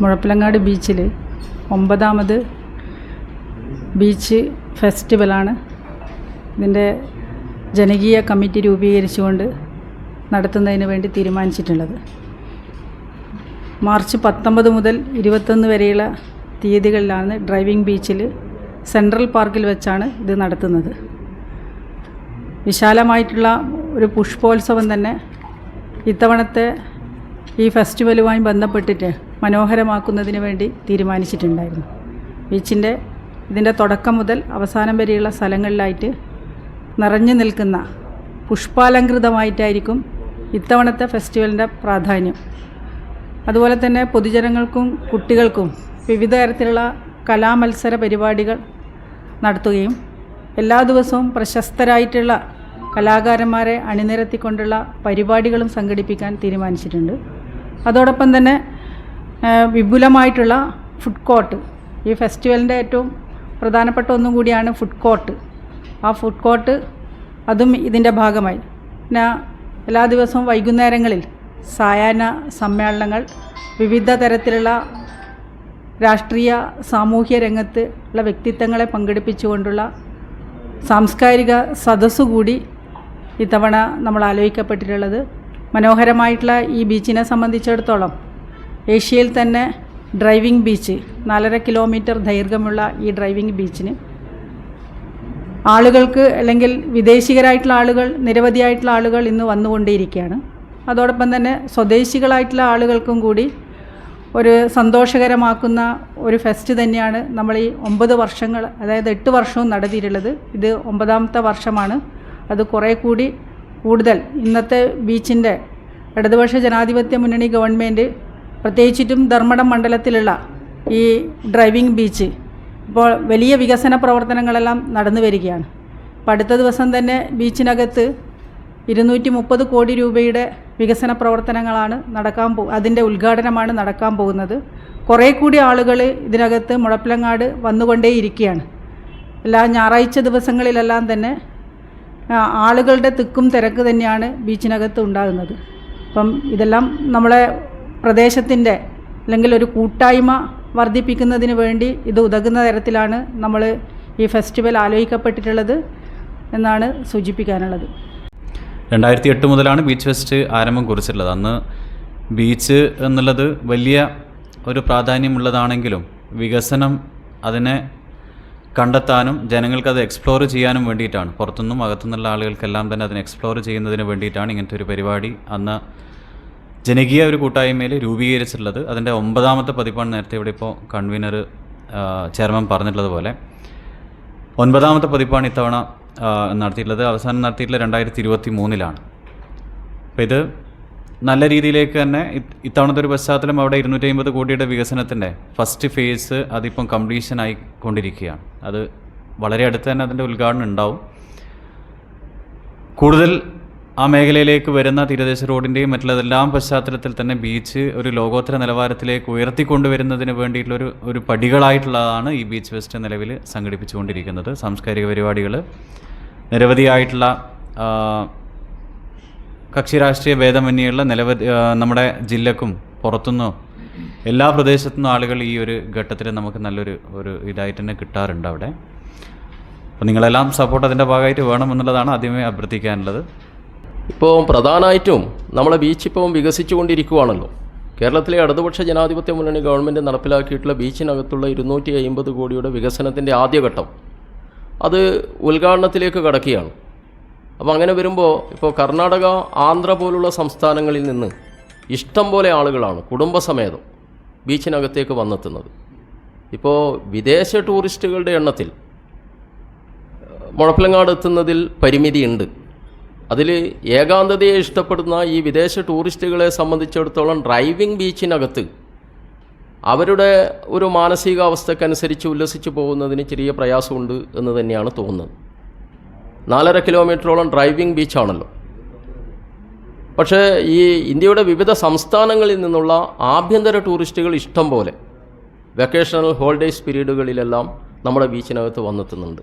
മുഴപ്പിലങ്ങാട് ബീച്ചിൽ 9ാമത് ബീച്ച് ഫെസ്റ്റിവലാണ് ഇതിൻ്റെ ജനകീയ കമ്മിറ്റി രൂപീകരിച്ചുകൊണ്ട് നടത്തുന്നതിന് വേണ്ടി തീരുമാനിച്ചിട്ടുള്ളത്. മാർച്ച് 19 മുതൽ 21 വരെയുള്ള തീയതികളിലാണ് ഡ്രൈവിംഗ് ബീച്ചിൽ സെൻട്രൽ പാർക്കിൽ വെച്ചാണ് ഇത് നടത്തുന്നത്. വിശാലമായിട്ടുള്ള ഒരു പുഷ്പോത്സവം തന്നെ ഇത്തവണത്തെ ഈ ഫെസ്റ്റിവലുമായി ബന്ധപ്പെട്ടിട്ട് മനോഹരമാക്കുന്നതിന് വേണ്ടി തീരുമാനിച്ചിട്ടുണ്ടായിരുന്നു. ഇതിൻ്റെ തുടക്കം മുതൽ അവസാനം വരെയുള്ള സ്ഥലങ്ങളിലായിട്ട് നിറഞ്ഞു നിൽക്കുന്ന പുഷ്പാലങ്കൃതമായിട്ടായിരിക്കും ഇത്തവണത്തെ ഫെസ്റ്റിവലിൻ്റെ പ്രാധാന്യം. അതുപോലെ തന്നെ പൊതുജനങ്ങൾക്കും കുട്ടികൾക്കും വിവിധ തരത്തിലുള്ള കലാമത്സര പരിപാടികൾ നടത്തുകയും എല്ലാ ദിവസവും പ്രശസ്തരായിട്ടുള്ള കലാകാരന്മാരെ അണിനിരത്തിക്കൊണ്ടുള്ള പരിപാടികളും സംഘടിപ്പിക്കാൻ തീരുമാനിച്ചിട്ടുണ്ട്. അതോടൊപ്പം തന്നെ വിപുലമായിട്ടുള്ള ഫുഡ് കോർട്ട്, ഈ ഫെസ്റ്റിവലിൻ്റെ ഏറ്റവും പ്രധാനപ്പെട്ട ഒന്നും കൂടിയാണ് ഫുഡ് കോർട്ട്. ആ ഫുഡ് കോർട്ട് അതും ഇതിൻ്റെ ഭാഗമായി. പിന്നെ എല്ലാ ദിവസവും വൈകുന്നേരങ്ങളിൽ സായാഹ്ന സമ്മേളനങ്ങൾ, വിവിധ തരത്തിലുള്ള രാഷ്ട്രീയ സാമൂഹ്യ രംഗത്ത് ഉള്ള വ്യക്തിത്വങ്ങളെ പങ്കെടുപ്പിച്ചുകൊണ്ടുള്ള സാംസ്കാരിക സദസ്സുകൂടി ഇത്തവണ നമ്മൾ ആലോചിക്കപ്പെട്ടിട്ടുള്ളത്. മനോഹരമായിട്ടുള്ള ഈ ബീച്ചിനെ സംബന്ധിച്ചിടത്തോളം ഏഷ്യയിൽ തന്നെ ഡ്രൈവിംഗ് ബീച്ച്, 4.5 കിലോമീറ്റർ ദൈർഘ്യമുള്ള ഈ ഡ്രൈവിംഗ് ബീച്ചിന് ആളുകൾക്ക്, അല്ലെങ്കിൽ വിദേശികരായിട്ടുള്ള ആളുകൾ, നിരവധിയായിട്ടുള്ള ആളുകൾ ഇന്ന് വന്നുകൊണ്ടേയിരിക്കുകയാണ്. അതോടൊപ്പം തന്നെ സ്വദേശികളായിട്ടുള്ള ആളുകൾക്കും കൂടി ഒരു സന്തോഷകരമാക്കുന്ന ഒരു ഫെസ്റ്റ് തന്നെയാണ് നമ്മൾ ഈ 9 വർഷങ്ങൾ, അതായത് 8 വർഷവും നടത്തിയിട്ടുള്ളത്. ഇത് 9ാമത്തെ വർഷമാണ്. അത് കുറേ കൂടി കൂടുതൽ ഇന്നത്തെ ബീച്ചിൻ്റെ ഇടതുപക്ഷ ജനാധിപത്യ മുന്നണി ഗവൺമെൻറ്, പ്രത്യേകിച്ചിട്ടും ധർമ്മടം മണ്ഡലത്തിലുള്ള ഈ ഡ്രൈവിംഗ് ബീച്ച് ഇപ്പോൾ വലിയ വികസന പ്രവർത്തനങ്ങളെല്ലാം നടന്നു വരികയാണ്. അപ്പോൾ അടുത്ത ദിവസം തന്നെ ബീച്ചിനകത്ത് 230 കോടി രൂപയുടെ വികസന പ്രവർത്തനങ്ങളാണ് അതിൻ്റെ ഉദ്ഘാടനമാണ് നടക്കാൻ പോകുന്നത്. കുറേ കൂടി ആളുകൾ ഇതിനകത്ത് മുഴപ്പിലങ്ങാട് വന്നുകൊണ്ടേയിരിക്കുകയാണ്. എല്ലാ ഞായറാഴ്ച ദിവസങ്ങളിലെല്ലാം തന്നെ ആളുകളുടെ തിക്കും തിരക്ക് തന്നെയാണ് ബീച്ചിനകത്ത് ഉണ്ടാകുന്നത്. അപ്പം ഇതെല്ലാം നമ്മളെ പ്രദേശത്തിൻ്റെ, അല്ലെങ്കിൽ ഒരു കൂട്ടായ്മ വർദ്ധിപ്പിക്കുന്നതിന് വേണ്ടി ഇത് ഉതകുന്ന തരത്തിലാണ് നമ്മൾ ഈ ഫെസ്റ്റിവൽ ആലോചിക്കപ്പെട്ടിട്ടുള്ളത് എന്നാണ് സൂചിപ്പിക്കാനുള്ളത്. 2008 മുതലാണ് ബീച്ച് ഫെസ്റ്റ് ആരംഭം കുറിച്ചിട്ടുള്ളത്. അന്ന് ബീച്ച് എന്നുള്ളത് വലിയ ഒരു പ്രാധാന്യമുള്ളതാണെങ്കിലും വികസനം അതിനെ കണ്ടെത്താനും ജനങ്ങൾക്കത് എക്സ്പ്ലോർ ചെയ്യാനും വേണ്ടിയിട്ടാണ്, പുറത്തുനിന്നും അകത്തുനിന്നുള്ള ആളുകൾക്കെല്ലാം തന്നെ അതിനെ എക്സ്പ്ലോർ ചെയ്യുന്നതിന് വേണ്ടിയിട്ടാണ് ഇങ്ങനത്തെ ഒരു പരിപാടി അന്ന് ജനകീയ ഒരു കൂട്ടായ്മയിൽ രൂപീകരിച്ചിട്ടുള്ളത്. അതിൻ്റെ 9ാമത്തെ പതിപ്പാണ് നേരത്തെ ഇവിടെ ഇപ്പോൾ കൺവീനർ ചെയർമാൻ പറഞ്ഞിട്ടുള്ളത് പോലെ 9ാമത്തെ പതിപ്പാണ് ഇത്തവണ നടത്തിയിട്ടുള്ളത്. അവസാനം നടത്തിയിട്ടുള്ളത് 2023-ലാണ്. അപ്പോൾ ഇത് നല്ല രീതിയിലേക്ക് തന്നെ ഇത്തവണത്തെ ഒരു പശ്ചാത്തലം, അവിടെ 250 കോടിയുടെ വികസനത്തിൻ്റെ ഫസ്റ്റ് ഫേസ് അതിപ്പം കംപ്ലീഷൻ ആയിക്കൊണ്ടിരിക്കുകയാണ്. അത് വളരെ അടുത്ത് തന്നെ അതിൻ്റെ ഉദ്ഘാടനം ഉണ്ടാവും. കൂടുതൽ ആ മേഖലയിലേക്ക് വരുന്ന തീരദേശ റോഡിൻ്റെയും മറ്റുള്ളതെല്ലാം പശ്ചാത്തലത്തിൽ തന്നെ ബീച്ച് ഒരു ലോകോത്തര നിലവാരത്തിലേക്ക് ഉയർത്തിക്കൊണ്ടുവരുന്നതിന് വേണ്ടിയിട്ടുള്ള ഒരു പടികളായിട്ടുള്ളതാണ് ഈ ബീച്ച് ഫെസ്റ്റ് നിലവിൽ സംഘടിപ്പിച്ചുകൊണ്ടിരിക്കുന്നത്. സാംസ്കാരിക പരിപാടികൾ, നിരവധിയായിട്ടുള്ള കക്ഷി രാഷ്ട്രീയ ഭേദമന്യുള്ള നമ്മുടെ ജില്ലക്കും പുറത്തുനിന്നും എല്ലാ പ്രദേശത്തുനിന്നും ആളുകൾ ഈ ഒരു ഘട്ടത്തിൽ നമുക്ക് നല്ലൊരു ഇതായിട്ട് തന്നെ കിട്ടാറുണ്ട് അവിടെ. അപ്പോൾ നിങ്ങളെല്ലാം സപ്പോർട്ട് അതിൻ്റെ ഭാഗമായിട്ട് വേണമെന്നുള്ളതാണ് ആദ്യമേ അഭ്യർത്ഥിക്കാനുള്ളത്. ഇപ്പോൾ പ്രധാനമായിട്ടും നമ്മളെ ബീച്ച് ഇപ്പോൾ വികസിച്ചുകൊണ്ടിരിക്കുകയാണല്ലോ. കേരളത്തിലെ ഇടതുപക്ഷ ജനാധിപത്യ മുന്നണി ഗവൺമെൻറ് നടപ്പിലാക്കിയിട്ടുള്ള ബീച്ചിനകത്തുള്ള 250 കോടിയുടെ വികസനത്തിൻ്റെ ആദ്യഘട്ടം അത് ഉദ്ഘാടനത്തിലേക്ക് കടക്കുകയാണ്. അപ്പോൾ അങ്ങനെ വരുമ്പോൾ ഇപ്പോൾ കർണാടക, ആന്ധ്ര പോലുള്ള സംസ്ഥാനങ്ങളിൽ നിന്ന് ഇഷ്ടം പോലെ ആളുകളാണ് കുടുംബസമേതം ബീച്ചിനകത്തേക്ക് വന്നെത്തുന്നത്. ഇപ്പോൾ വിദേശ ടൂറിസ്റ്റുകളുടെ എണ്ണത്തിൽ മുഴപ്പിലങ്ങാട് എത്തുന്നതിൽ പരിമിതിയുണ്ട്. അതിൽ ഏകാന്തതയെ ഇഷ്ടപ്പെടുന്ന ഈ വിദേശ ടൂറിസ്റ്റുകളെ സംബന്ധിച്ചിടത്തോളം ഡ്രൈവിംഗ് ബീച്ചിനകത്ത് അവരുടെ ഒരു മാനസികാവസ്ഥക്കനുസരിച്ച് ഉല്ലസിച്ച് പോകുന്നതിന് ചെറിയ പ്രയാസമുണ്ട് എന്ന് തന്നെയാണ് തോന്നുന്നത്. 4.5 കിലോമീറ്ററോളം ഡ്രൈവിംഗ് ബീച്ചാണല്ലോ. പക്ഷേ ഈ ഇന്ത്യയുടെ വിവിധ സംസ്ഥാനങ്ങളിൽ നിന്നുള്ള ആഭ്യന്തര ടൂറിസ്റ്റുകൾ ഇഷ്ടം പോലെ വെക്കേഷണൽ ഹോളിഡേയ്സ് പീരീഡുകളിലെല്ലാം നമ്മുടെ ബീച്ചിനകത്ത് വന്നെത്തുന്നുണ്ട്.